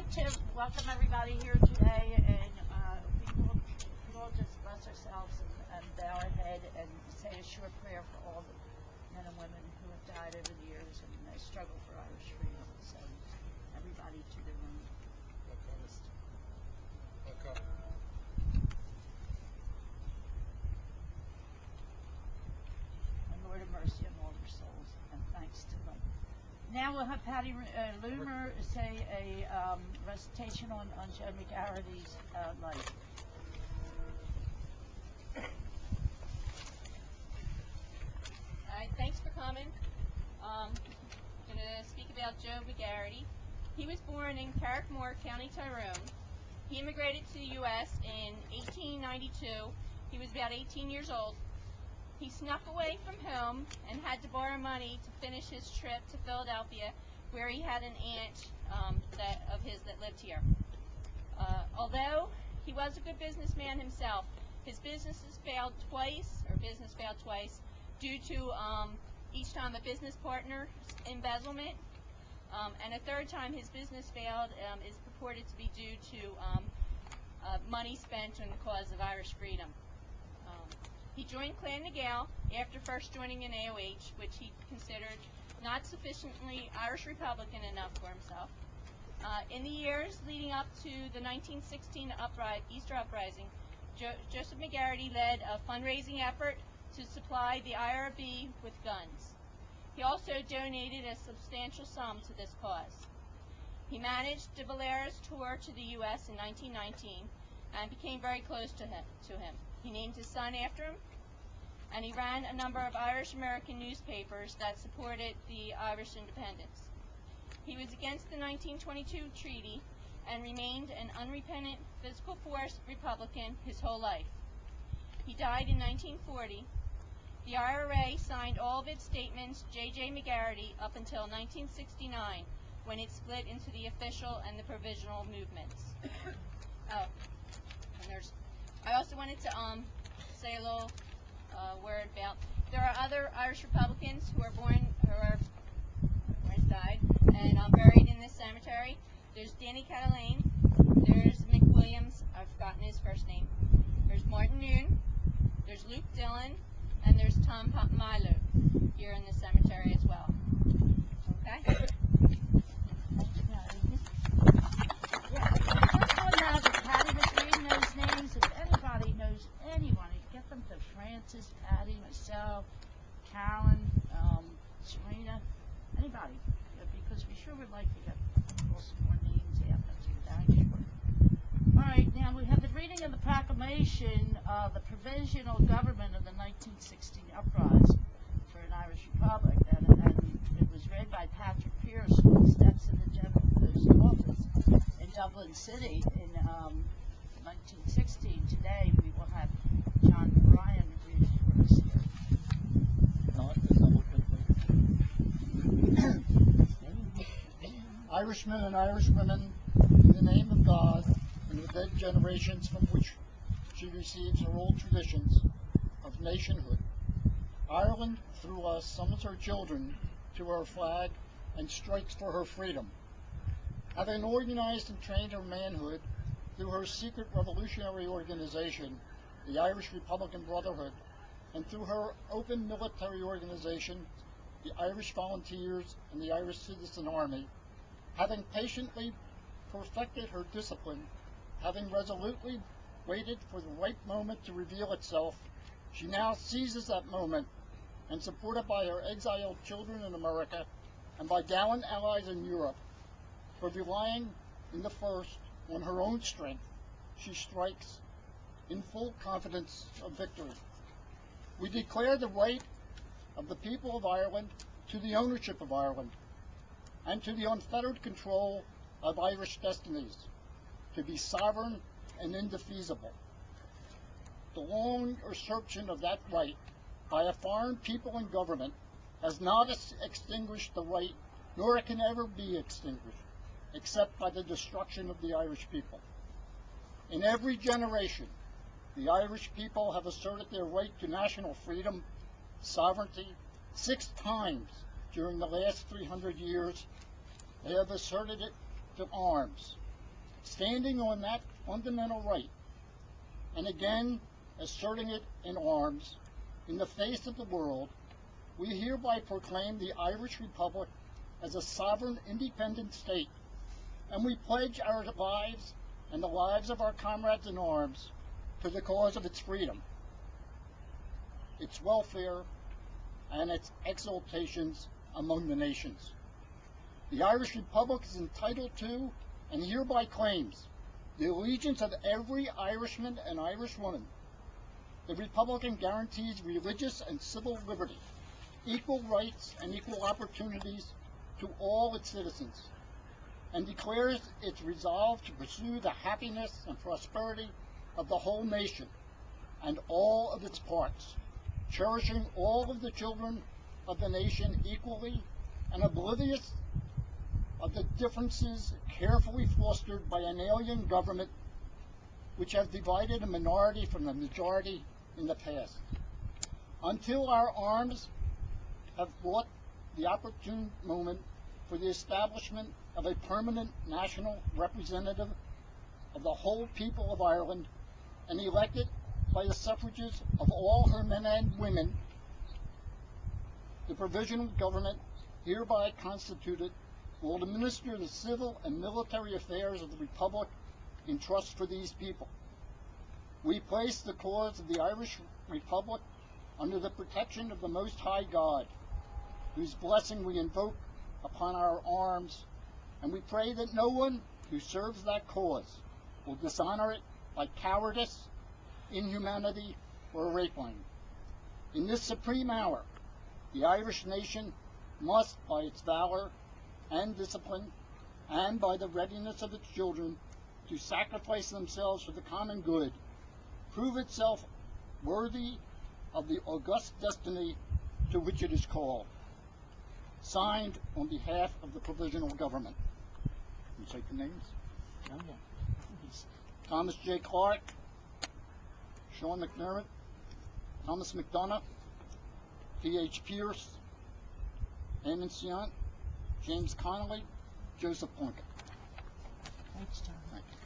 to welcome everybody here today, and we could all just bless ourselves and bow our head and say a short prayer for all the men and women who have died over the years and the struggle for Irish freedom. So everybody to their own list. And Lord have mercy on all their souls, and thanks to them. Now we'll have Patty Loomer say a recitation on Joe McGarrity's life. Thanks for coming. I'm going to speak about Joe McGarrity. He was born in Carrickmore, County Tyrone. He immigrated to the U.S. in 1892. He was about 18 years old. He snuck away from home and had to borrow money to finish his trip to Philadelphia, where he had an aunt of his that lived here. Although he was a good businessman himself, his business failed twice due to each time a business partner's embezzlement, and a third time his business failed is purported to be due to money spent on the cause of Irish freedom. He joined Clan Gael after first joining an AOH, which he considered not sufficiently Irish Republican enough for himself. In the years leading up to the 1916 Easter Uprising, Joseph McGarrity led a fundraising effort to supply the IRB with guns. He also donated a substantial sum to this cause. He managed de Valera's tour to the U.S. in 1919 and became very close to him. He named his son after him, and he ran a number of Irish-American newspapers that supported the Irish independence. He was against the 1922 treaty and remained an unrepentant physical force Republican his whole life. He died in 1940. The IRA signed all of its statements J.J. McGarrity up until 1969, when it split into the official and the provisional movements. I also wanted to say a little word about, there are other Irish Republicans who died and buried in this cemetery. There's Danny Catalane, there's Mick Williams, I've forgotten his first name, there's Martin Noon, there's Luke Dillon, and there's Tom Milo here in the cemetery as well. Okay? Patty was reading those names. If anybody knows anyone, get them to Francis, Patty, myself, Callan, Serena, anybody, because we sure would like to get some more names after the short. All right, now we have the reading of the proclamation of the provisional government of the 1916 uprising for an Irish Republic, and it was read by Patrick Pierce on the steps of the General Post Office in Dublin City in 1916. Today we will have John Bryan read it for us here. Irishmen and Irishwomen, in the name of God and the dead generations from which she receives her old traditions of nationhood, Ireland, through us, summons her children to her flag and strikes for her freedom. Having organized and trained her manhood through her secret revolutionary organization, the Irish Republican Brotherhood, and through her open military organization, the Irish Volunteers and the Irish Citizen Army, having patiently perfected her discipline, having resolutely waited for the right moment to reveal itself, she now seizes that moment, and supported by her exiled children in America and by gallant allies in Europe, for relying in the first on her own strength, she strikes in full confidence of victory. We declare the right of the people of Ireland to the ownership of Ireland and to the unfettered control of Irish destinies, to be sovereign and indefeasible. The long usurpation of that right by a foreign people and government has not extinguished the right, nor it can ever be extinguished, except by the destruction of the Irish people. In every generation, the Irish people have asserted their right to national freedom, sovereignty. 6 times during the last 300 years, they have asserted it to arms. standing on that fundamental right, and again asserting it in arms in the face of the world, we hereby proclaim the Irish Republic as a sovereign, independent state, and we pledge our lives and the lives of our comrades in arms to the cause of its freedom, its welfare, and its exaltations among the nations. The Irish Republic is entitled to, and hereby claims, the allegiance of every Irishman and Irishwoman. The Republic guarantees religious and civil liberty, equal rights and equal opportunities to all its citizens, and declares its resolve to pursue the happiness and prosperity of the whole nation and all of its parts, cherishing all of the children of the nation equally and oblivious of the differences carefully fostered by an alien government which has divided a minority from the majority in the past. Until our arms have brought the opportune moment for the establishment of a permanent national representative of the whole people of Ireland and elected by the suffrages of all her men and women, the provisional government hereby constituted will administer the civil and military affairs of the Republic in trust for these people. We place the cause of the Irish Republic under the protection of the Most High God, whose blessing we invoke upon our arms, and we pray that no one who serves that cause will dishonor it by cowardice, inhumanity, or rapine. In this supreme hour, the Irish nation must, by its valor and discipline, and by the readiness of its children to sacrifice themselves for the common good, prove itself worthy of the august destiny to which it is called. Signed on behalf of the provisional government. Can you cite the names? Thomas J. Clark, Sean McDermott, Thomas McDonough, P.H. Pierce, Eamon Sion, James Connolly, Joseph Plunkett. Thanks, John. Thank you.